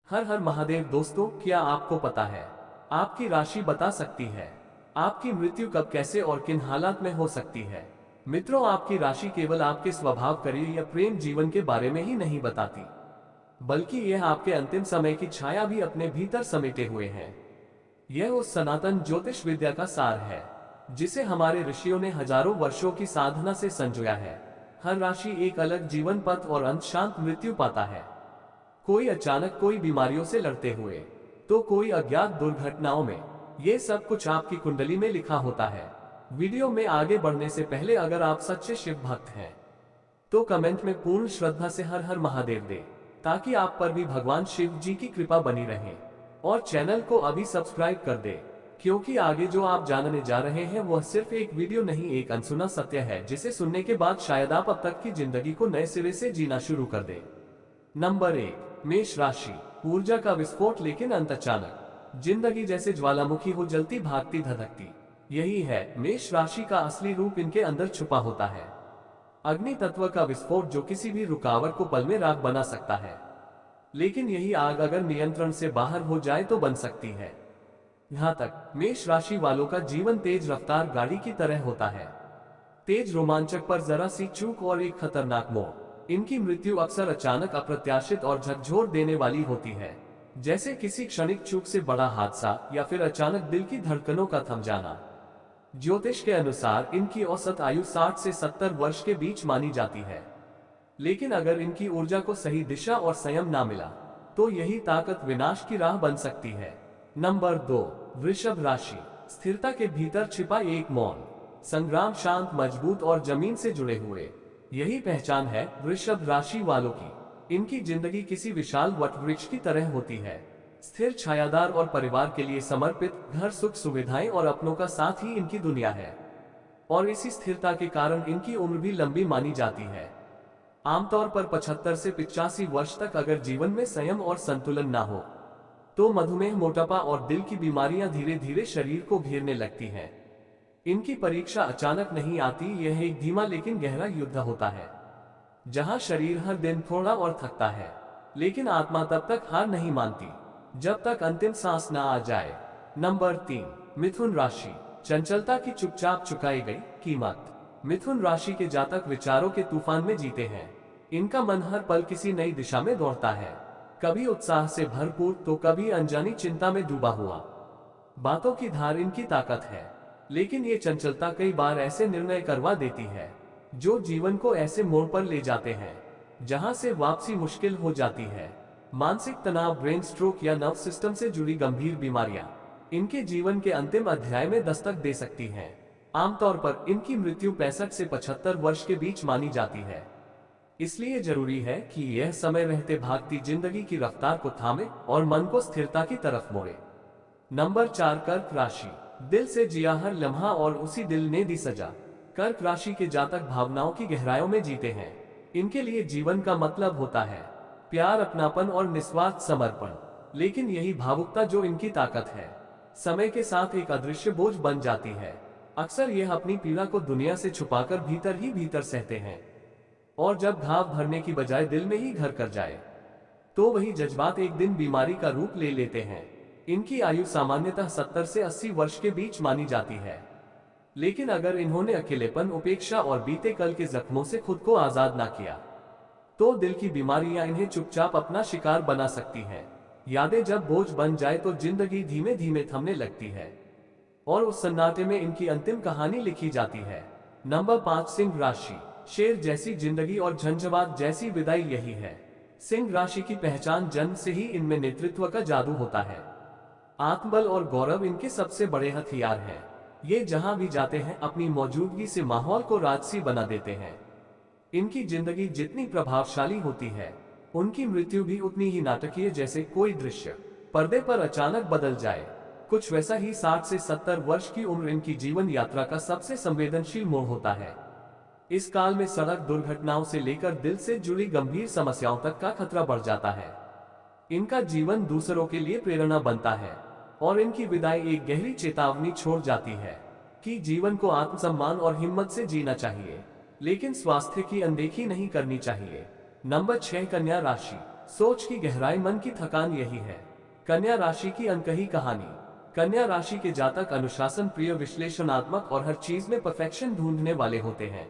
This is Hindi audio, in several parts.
हर हर महादेव दोस्तों, क्या आपको पता है आपकी राशि बता सकती है आपकी मृत्यु कब, कैसे और किन हालात में हो सकती है। मित्रों, आपकी राशि केवल आपके स्वभाव, करियर या प्रेम जीवन के बारे में ही नहीं बताती, बल्कि यह आपके अंतिम समय की छाया भी अपने भीतर समेटे हुए है। यह उस सनातन ज्योतिष विद्या का सार है जिसे हमारे ऋषियों ने हजारों वर्षों की साधना से संजोया है। हर राशि एक अलग जीवन पथ और अंत शांत मृत्यु पाता है। कोई अचानक, कोई बीमारियों से लड़ते हुए, तो कोई अज्ञात दुर्घटनाओं में। ये सब कुछ आपकी कुंडली में लिखा होता है। वीडियो में आगे बढ़ने से पहले अगर आप सच्चे शिव भक्त हैं तो कमेंट में पूर्ण श्रद्धा से हर हर महादेव दे, ताकि आप पर भी भगवान शिव जी की कृपा बनी रहे। और चैनल को अभी सब्सक्राइब कर दे, क्योंकि आगे जो आप जानने जा रहे हैं वह सिर्फ एक वीडियो नहीं, एक अनसुना सत्य है जिसे सुनने के बाद शायद आप अब तक की जिंदगी को नए सिरे से जीना शुरू कर दे। नंबर 1, मेष राशि। ऊर्जा का विस्फोट, लेकिन अंत अचानक। जिंदगी जैसे ज्वालामुखी हो, जलती, भागती, धधकती। यही है मेष राशि का असली रूप, इनके अंदर छुपा होता है। अग्नि तत्व का विस्फोट जो किसी भी रुकावट को पल में राख बना सकता है, लेकिन यही आग अगर नियंत्रण से बाहर हो जाए तो बन सकती है। यहाँ तक मेष राशि वालों का जीवन तेज रफ्तार गाड़ी की तरह होता है। तेज रोमांचक पर जरा सी चूक और एक खतरनाक मोड़। इनकी मृत्यु अक्सर अचानक, अप्रत्याशित और झकझोर देने वाली होती है, जैसे किसी क्षणिक चूक से बड़ा हादसा या फिर अचानक दिल की धड़कनों का थम जाना। ज्योतिष के अनुसार इनकी औसत आयु 60 से 70 वर्ष के बीच मानी जाती है, लेकिन अगर इनकी ऊर्जा को सही दिशा और संयम ना मिला तो यही ताकत विनाश की राह बन सकती है। नंबर 2, वृषभ राशि। स्थिरता के भीतर छिपा एक मौन संग्राम, शांत, मजबूत और जमीन से जुड़े हुए। यही पहचान है वृषभ राशि वालों की। इनकी जिंदगी किसी विशाल वटवृक्ष की तरह होती है, स्थिर, छायादार और परिवार के लिए समर्पित। घर, सुख, सुविधाएं और अपनों का साथ ही इनकी दुनिया है, और इसी स्थिरता के कारण इनकी उम्र भी लंबी मानी जाती है, आमतौर पर 75 से 85 वर्ष तक। अगर जीवन में संयम और संतुलन ना हो तो मधुमेह, मोटापा और दिल की बीमारियां धीरे धीरे शरीर को घेरने लगती हैं। इनकी परीक्षा अचानक नहीं आती, यह एक धीमा लेकिन गहरा युद्ध होता है, जहां शरीर हर दिन थोड़ा और थकता है, लेकिन आत्मा तब तक हार नहीं मानती जब तक अंतिम सांस ना आ जाए। नंबर 3, मिथुन राशि। चंचलता की चुपचाप चुकाई गई कीमत। मिथुन राशि के जातक विचारों के तूफान में जीते हैं। इनका मन हर पल किसी नई दिशा में दौड़ता है, कभी उत्साह से भरपूर तो कभी अनजानी चिंता में डूबा हुआ। बातों की धार इनकी ताकत है, लेकिन ये चंचलता कई बार ऐसे निर्णय करवा देती है जो जीवन को ऐसे मोड़ पर ले जाते हैं जहां से वापसी मुश्किल हो जाती है। मानसिक तनाव, ब्रेन स्ट्रोक या नर्व सिस्टम से जुड़ी गंभीर बीमारियां इनके जीवन के अंतिम अध्याय में दस्तक दे सकती हैं। आमतौर पर इनकी मृत्यु 65 से 75 वर्ष के बीच मानी जाती है, इसलिए जरूरी है कि यह समय रहते भागती जिंदगी की रफ्तार को थामे और मन को स्थिरता की तरफ मोड़े। नंबर 4, कर्क राशि। दिल से जिया हर लम्हा और उसी दिल ने दी सजा। कर्क राशि के जातक भावनाओं की गहराइयों में जीते हैं। इनके लिए जीवन का मतलब होता है प्यार, अपनापन और निस्वार्थ समर्पण, लेकिन यही भावुकता जो इनकी ताकत है समय के साथ एक अदृश्य बोझ बन जाती है। अक्सर यह अपनी पीड़ा को दुनिया से छुपाकर भीतर ही भीतर सहते हैं, और जब घाव भरने की बजाय दिल में ही घर कर जाए तो वही जज्बात एक दिन बीमारी का रूप ले लेते हैं। इनकी आयु सामान्यतः 70 से 80 वर्ष के बीच मानी जाती है, लेकिन अगर इन्होंने अकेलेपन, उपेक्षा और बीते कल के जख्मों से खुद को आजाद ना किया तो दिल की बीमारियां इन्हें चुपचाप अपना शिकार बना सकती हैं। यादें जब बोझ बन जाए तो जिंदगी धीमे धीमे थमने लगती है, और उस सन्नाटे में इनकी अंतिम कहानी लिखी जाती है। नंबर 5, सिंह राशि। शेर जैसी जिंदगी और झंझावात जैसी विदाई यही है सिंह राशि की पहचान। जन्म से ही इनमें नेतृत्व का जादू होता है। आत्मबल और गौरव इनके सबसे बड़े हथियार हैं। ये जहां भी जाते हैं अपनी मौजूदगी से माहौल को राजसी बना देते हैं। इनकी जिंदगी जितनी प्रभावशाली होती है, उनकी मृत्यु भी उतनी ही नाटकीय, जैसे कोई दृश्य पर्दे पर अचानक बदल जाए। कुछ वैसा ही 60 से 70 वर्ष की उम्र इनकी जीवन यात्रा का सबसे संवेदनशील मोड़ होता है। इस काल में सड़क दुर्घटनाओं से लेकर दिल से जुड़ी गंभीर समस्याओं तक का खतरा बढ़ जाता है। इनका जीवन दूसरों के लिए प्रेरणा बनता है, और इनकी विदाई एक गहरी चेतावनी छोड़ जाती है कि जीवन को आत्मसम्मान और हिम्मत से जीना चाहिए, लेकिन स्वास्थ्य की अनदेखी नहीं करनी चाहिए। नंबर 6, कन्या राशि। सोच की गहराई, मन की थकान, यही है कन्या राशि की अनकही कहानी। कन्या राशि के जातक अनुशासन प्रिय, विश्लेषणात्मक और हर चीज में परफेक्शन ढूंढने वाले होते हैं।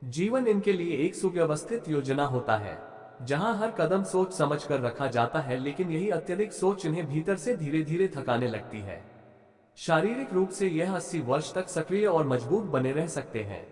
जीवन इनके लिए एक सुव्यवस्थित योजना होता है, जहां हर कदम सोच समझ कर रखा जाता है, लेकिन यही अत्यधिक सोच इन्हें भीतर से धीरे धीरे थकाने लगती है। शारीरिक रूप से यह 80 वर्ष तक सक्रिय और मजबूत बने रह सकते हैं,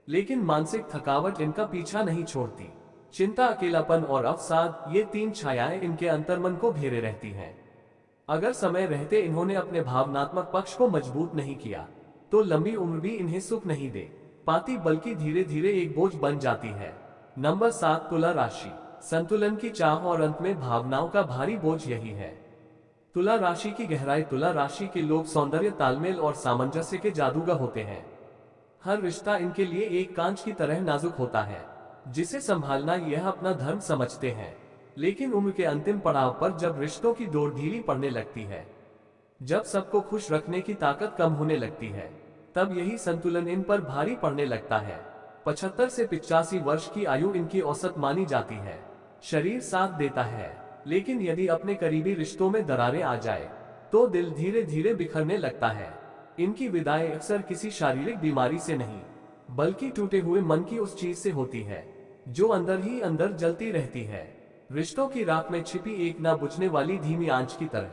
लेकिन मानसिक थकावट इनका पीछा नहीं छोड़ती। चिंता, अकेलापन और अवसाद, ये तीन छायाएं इनके अंतर्मन को घेरे रहती हैं। अगर समय रहते इन्होंने अपने भावनात्मक पक्ष को मजबूत नहीं किया, तो लंबी उम्र भी इन्हें सुख नहीं दे पाती, बल्कि धीरे धीरे एक बोझ बन जाती है। नंबर 7, तुला राशि। संतुलन की चाह और अंत में भावनाओं का भारी बोझ, यही है तुला राशि की गहराई। तुला राशि के लोग सौंदर्य, तालमेल और सामंजस्य के जादूगर होते हैं। हर रिश्ता इनके लिए एक कांच की तरह नाजुक होता है, जिसे संभालना यह अपना धर्म समझते हैं। लेकिन उम्र के अंतिम पड़ाव पर जब रिश्तों की डोर ढीली पड़ने लगती है, जब सबको खुश रखने की ताकत कम होने लगती है, तब यही संतुलन इन पर भारी पड़ने लगता है। 75 से 85 वर्ष की आयु इनकी औसत मानी जाती है। शरीर साथ देता है, लेकिन यदि अपने करीबी रिश्तों में दरारें आ जाए, तो दिल धीरे धीरे बिखरने लगता है। इनकी विदाई अक्सर किसी शारीरिक बीमारी से नहीं, बल्कि टूटे हुए मन की उस चीज से होती है, जो अंदर ही अंदर जलती रहती है, रिश्तों की राख में छिपी एक ना बुझने वाली धीमी आंच की तरह।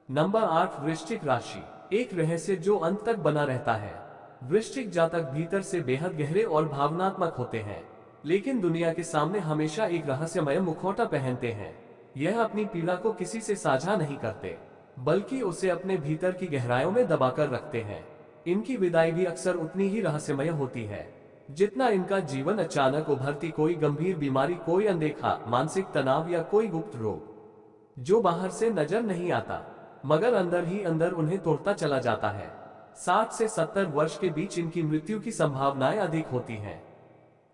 नंबर 8, वृश्चिक राशि। एक रहस्य जो अंत तक बना रहता है। वृश्चिक जातक भीतर से बेहद गहरे और भावनात्मक होते हैं, लेकिन दुनिया के सामने हमेशा एक रहस्यमय मुखौटा पहनते हैं। यह अपनी पीड़ा को किसी से साझा नहीं करते, बल्कि उसे अपने भीतर की गहराइयों में दबाकर रखते हैं। इनकी विदाई भी अक्सर उतनी ही रहस्यमय होती है, जितना इनका जीवन। अचानक उभरती कोई गंभीर बीमारी, कोई अनदेखा मानसिक तनाव या कोई गुप्त रोग, जो बाहर से नजर नहीं आता, मगर अंदर ही अंदर उन्हें तोड़ता चला जाता है। 60 से 70 वर्ष के बीच इनकी मृत्यु की संभावनाएं अधिक होती हैं,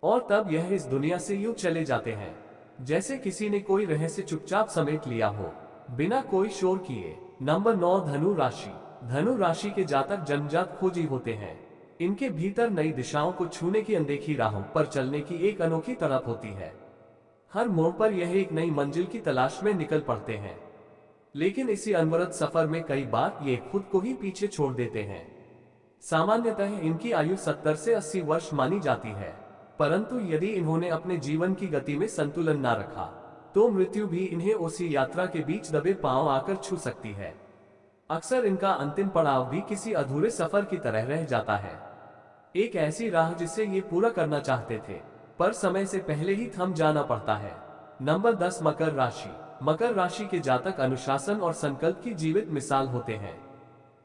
और तब यह इस दुनिया से यूं चले जाते हैं जैसे किसी ने कोई रहस्य चुपचाप समेट लिया हो, बिना कोई शोर किए। नंबर 9, धनु राशि। धनु राशि के जातक जन्मजात खोजी होते हैं। इनके भीतर नई दिशाओं को छूने की, अनदेखी राहों पर चलने की एक अनोखी तड़प होती है। हर मोड़ पर यह एक नई मंजिल की तलाश में निकल पड़ते हैं, लेकिन इसी अनवरत सफर में कई बार ये खुद को ही पीछे छोड़ देते हैं। सामान्यतः इनकी आयु 70 से 80 वर्ष मानी जाती है, परंतु यदि इन्होंने अपने जीवन की गति में संतुलन ना रखा, तो मृत्यु भी इन्हें उसी यात्रा के बीच दबे पांव आकर छू सकती है। अक्सर इनका अंतिम पड़ाव भी किसी अधूरे सफर की तरह रह जाता है, एक ऐसी राह जिसे ये पूरा करना चाहते थे, पर समय से पहले ही थम जाना पड़ता है। नंबर 10, मकर राशि। मकर राशि के जातक अनुशासन और संकल्प की जीवित मिसाल होते हैं।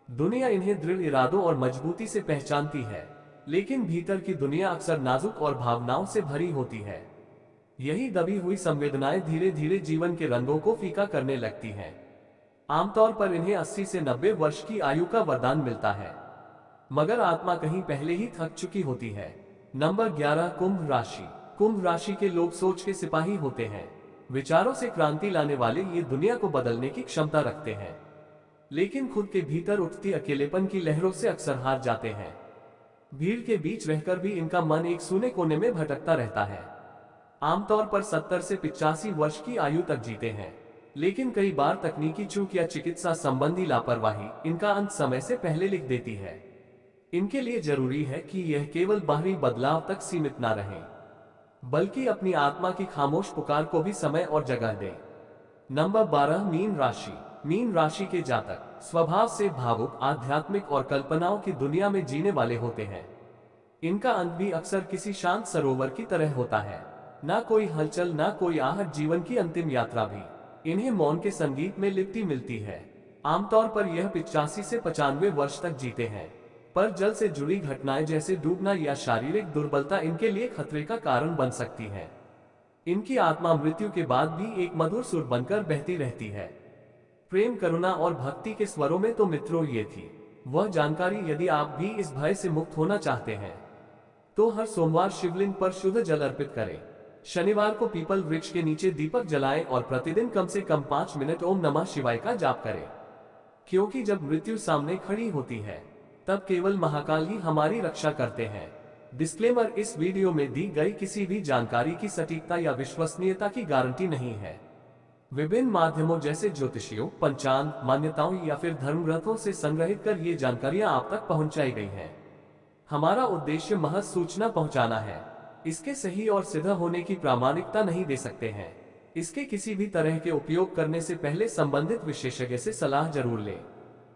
दुनिया इन्हें दृढ़ इरादों और मजबूती से पहचानती है, लेकिन भीतर की दुनिया अक्सर नाजुक और भावनाओं से भरी होती है। यही दबी हुई संवेदनाएं धीरे धीरे जीवन के रंगों को फीका करने लगती हैं। आमतौर पर इन्हें 80 से 90 वर्ष की आयु का वरदान मिलता है, मगर आत्मा कहीं पहले ही थक चुकी होती है। नंबर 11, कुंभ राशि। कुंभ राशि के लोग सोच के सिपाही होते हैं। विचारों से क्रांति लाने वाले, ये दुनिया को बदलने की क्षमता रखते हैं, लेकिन खुद के भीतर उठती अकेलेपन की लहरों से अक्सर हार जाते हैं। भीड़ के बीच रहकर भी इनका मन एक सूने कोने में भटकता रहता है। आमतौर पर 70 से 85 वर्ष की आयु तक जीते हैं, लेकिन कई बार तकनीकी चूक या चिकित्सा संबंधी लापरवाही इनका अंत समय से पहले लिख देती है। इनके लिए जरूरी है कि यह केवल बाहरी बदलाव तक सीमित ना रहे, बल्कि अपनी आत्मा की खामोश पुकार को भी समय और जगह दे। नंबर 12, मीन राशि। मीन राशि के जातक स्वभाव से भावुक, आध्यात्मिक और कल्पनाओं की दुनिया में जीने वाले होते हैं। इनका अंत भी अक्सर किसी शांत सरोवर की तरह होता है, ना कोई हलचल, ना कोई आहट। जीवन की अंतिम यात्रा भी इन्हें मौन के संगीत में लिपटी मिलती है। आमतौर पर यह 85 से 95 वर्ष तक जीते हैं, पर जल से जुड़ी घटनाएं जैसे डूबना या शारीरिक दुर्बलता इनके लिए खतरे का कारण बन सकती है। इनकी आत्मा मृत्यु के बाद भी एक मधुर सुर बनकर बहती रहती है, प्रेम, करुणा और भक्ति के स्वरों में। तो मित्रों, ये थी वह जानकारी। यदि आप भी इस भय से मुक्त होना चाहते हैं, तो हर सोमवार शिवलिंग पर शुद्ध जल अर्पित करें, शनिवार को पीपल वृक्ष के नीचे दीपक जलाएं और प्रतिदिन कम से कम 5 मिनट ओम नमः शिवाय का जाप करें, क्योंकि जब मृत्यु सामने खड़ी होती है, तब केवल महाकाल ही हमारी रक्षा करते हैं। डिस्क्लेमर, इस वीडियो में दी गई किसी भी जानकारी की सटीकता या विश्वसनीयता की गारंटी नहीं है। विभिन्न माध्यमों जैसे ज्योतिषियों, पंचांग, मान्यताओं या फिर धर्म ग्रंथों से संग्रहित कर ये जानकारियां आप तक पहुंचाई गई हैं। हमारा उद्देश्य महज सूचना पहुंचाना है। इसके सही और सिद्ध होने की प्रामाणिकता नहीं दे सकते हैं। इसके किसी भी तरह के उपयोग करने से पहले संबंधित विशेषज्ञ से सलाह जरूर लें।